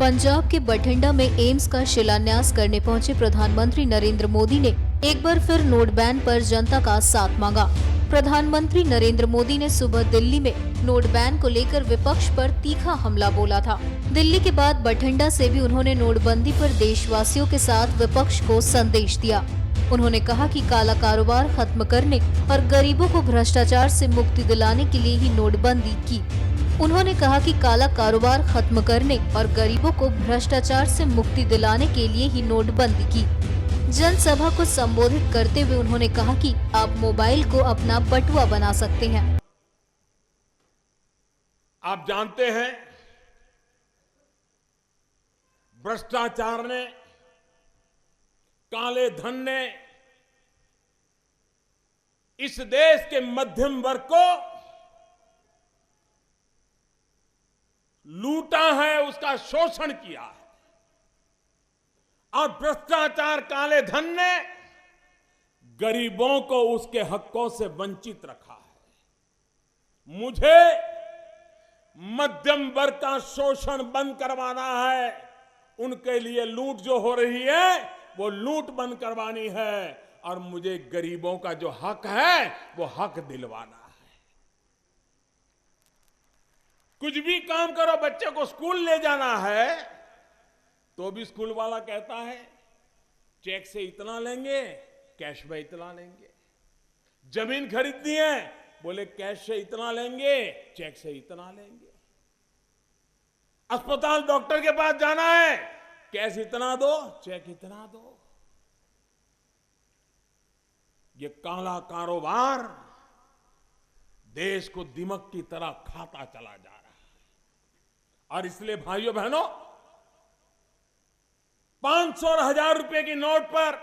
पंजाब के बठिंडा में एम्स का शिलान्यास करने पहुंचे प्रधानमंत्री नरेंद्र मोदी ने एक बार फिर नोट बैन पर जनता का साथ मांगा। प्रधानमंत्री नरेंद्र मोदी ने सुबह दिल्ली में नोट बैन को लेकर विपक्ष पर तीखा हमला बोला था। दिल्ली के बाद बठिंडा से भी उन्होंने नोटबंदी पर देशवासियों के साथ विपक्ष को संदेश दिया। उन्होंने कहा कि काला कारोबार खत्म करने और गरीबों को भ्रष्टाचार से मुक्ति दिलाने के लिए ही नोटबंदी की। उन्होंने कहा कि काला कारोबार खत्म करने और गरीबों को भ्रष्टाचार से मुक्ति दिलाने के लिए ही नोटबंदी की। जनसभा को संबोधित करते हुए उन्होंने कहा कि आप मोबाइल को अपना बटुआ बना सकते हैं। आप जानते हैं, भ्रष्टाचार ने, काले धन ने इस देश के मध्यम वर्ग को लूटा है, उसका शोषण किया है। और भ्रष्टाचार, काले धन ने गरीबों को उसके हकों से वंचित रखा है। मुझे मध्यम वर्ग का शोषण बंद करवाना है। उनके लिए लूट जो हो रही है वो लूट बंद करवानी है, और मुझे गरीबों का जो हक है वो हक दिलवाना है। कुछ भी काम करो, बच्चे को स्कूल ले जाना है तो भी स्कूल वाला कहता है चेक से इतना लेंगे, कैश में इतना लेंगे। जमीन खरीदनी है, बोले कैश से इतना लेंगे, चेक से इतना लेंगे। अस्पताल, डॉक्टर के पास जाना है, कैश इतना दो, चेक इतना दो। ये काला कारोबार देश को दीमक की तरह खाता चला जा रहा है। और इसलिए भाइयों बहनों, 500 और 1000 रुपए की नोट पर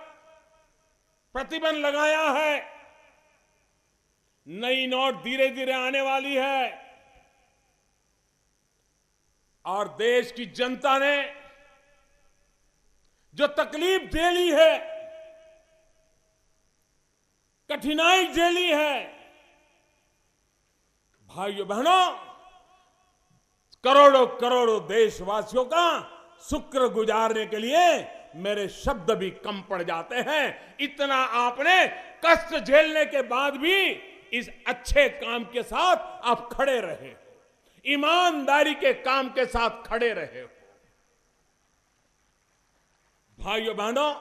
प्रतिबंध लगाया है। नई नोट धीरे धीरे आने वाली है, और देश की जनता ने जो तकलीफ झेली है, कठिनाई झेली है, भाइयों बहनों, करोड़ों करोड़ों देशवासियों का शुक्र गुजारने के लिए मेरे शब्द भी कम पड़ जाते हैं। इतना आपने कष्ट झेलने के बाद भी इस अच्छे काम के साथ आप खड़े रहे हो, ईमानदारी के काम के साथ खड़े रहे हो। भाइयों बहनों,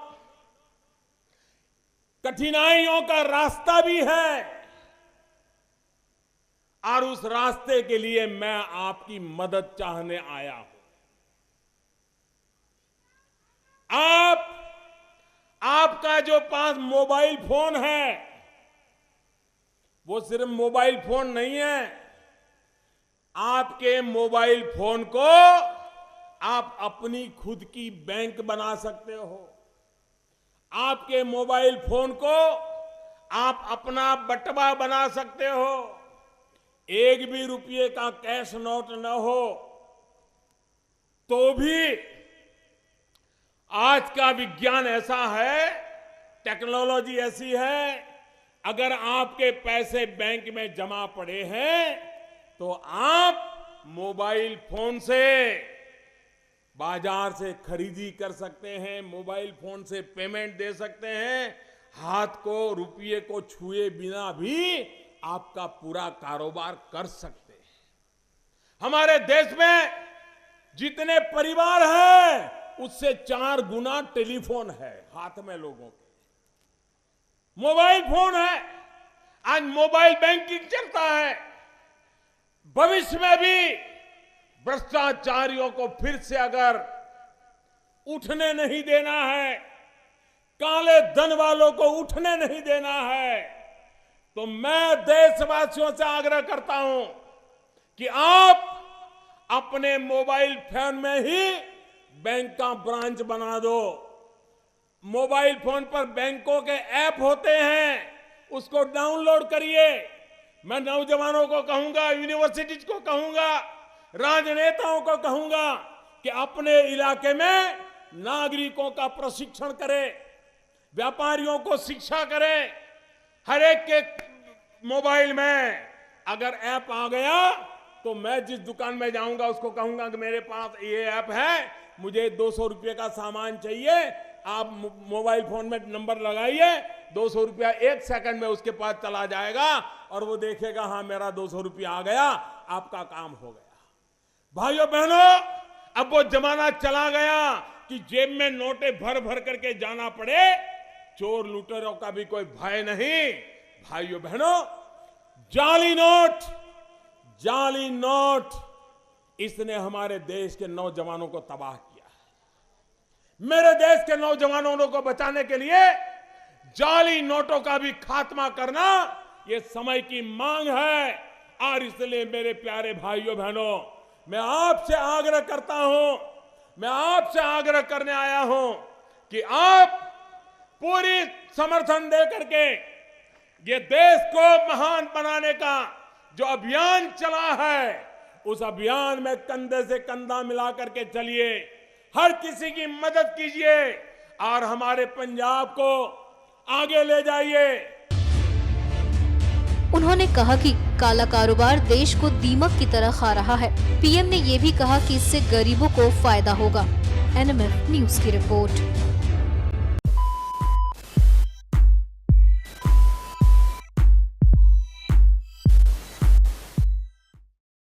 कठिनाइयों का रास्ता भी है, और उस रास्ते के लिए मैं आपकी मदद चाहने आया हूं। आपका जो पास मोबाइल फोन है, वो सिर्फ मोबाइल फोन नहीं है। आपके मोबाइल फोन को आप अपनी खुद की बैंक बना सकते हो। आपके मोबाइल फोन को आप अपना बटवा बना सकते हो। एक भी रुपये का कैश नोट न हो तो भी आज का विज्ञान ऐसा है, टेक्नोलॉजी ऐसी है, अगर आपके पैसे बैंक में जमा पड़े हैं तो आप मोबाइल फोन से बाजार से खरीदी कर सकते हैं, मोबाइल फोन से पेमेंट दे सकते हैं। हाथ को, रुपये को छुए बिना भी आपका पूरा कारोबार कर सकते हैं। हमारे देश में जितने परिवार हैं उससे 4 गुना टेलीफोन है हाथ में लोगों के, मोबाइल फोन है। आज मोबाइल बैंकिंग चलता है। भविष्य में भी भ्रष्टाचारियों को फिर से अगर उठने नहीं देना है, काले धन वालों को उठने नहीं देना है, तो मैं देशवासियों से आग्रह करता हूं कि आप अपने मोबाइल फोन में ही बैंक का ब्रांच बना दो। मोबाइल फोन पर बैंकों के ऐप होते हैं, उसको डाउनलोड करिए। मैं नौजवानों को कहूंगा, यूनिवर्सिटीज को कहूंगा, राजनेताओं को कहूंगा कि अपने इलाके में नागरिकों का प्रशिक्षण करें, व्यापारियों को शिक्षा करें। हर एक के मोबाइल में अगर ऐप आ गया तो मैं जिस दुकान में जाऊंगा उसको कहूंगा कि मेरे पास ये ऐप है, मुझे 200 रुपये का सामान चाहिए, आप मोबाइल फोन में नंबर लगाइए, 200 रुपया 1 सेकंड में उसके पास चला जाएगा और वो देखेगा हाँ मेरा 200 रुपया आ गया, आपका काम हो गया। भाइयों बहनों, अब वो जमाना चला गया कि जेब में नोटे भर भर करके जाना पड़े, चोर लुटेरों का भी कोई भय नहीं। भाइयों बहनों, जाली नोट इसने हमारे देश के नौजवानों को तबाह किया है। मेरे देश के नौजवानों को बचाने के लिए जाली नोटों का भी खात्मा करना ये समय की मांग है। और इसलिए मेरे प्यारे भाइयों बहनों, मैं आपसे आग्रह करता हूं, मैं आपसे आग्रह करने आया हूं कि आप पूरी समर्थन दे करके ये देश को महान बनाने का जो अभियान चला है, उस अभियान में कंधे से कंधा मिला करके चलिए, हर किसी की मदद कीजिए और हमारे पंजाब को आगे ले जाइए। उन्होंने कहा कि काला कारोबार देश को दीमक की तरह खा रहा है। पीएम ने ये भी कहा कि इससे गरीबों को फायदा होगा। एनएमएफ न्यूज की रिपोर्ट।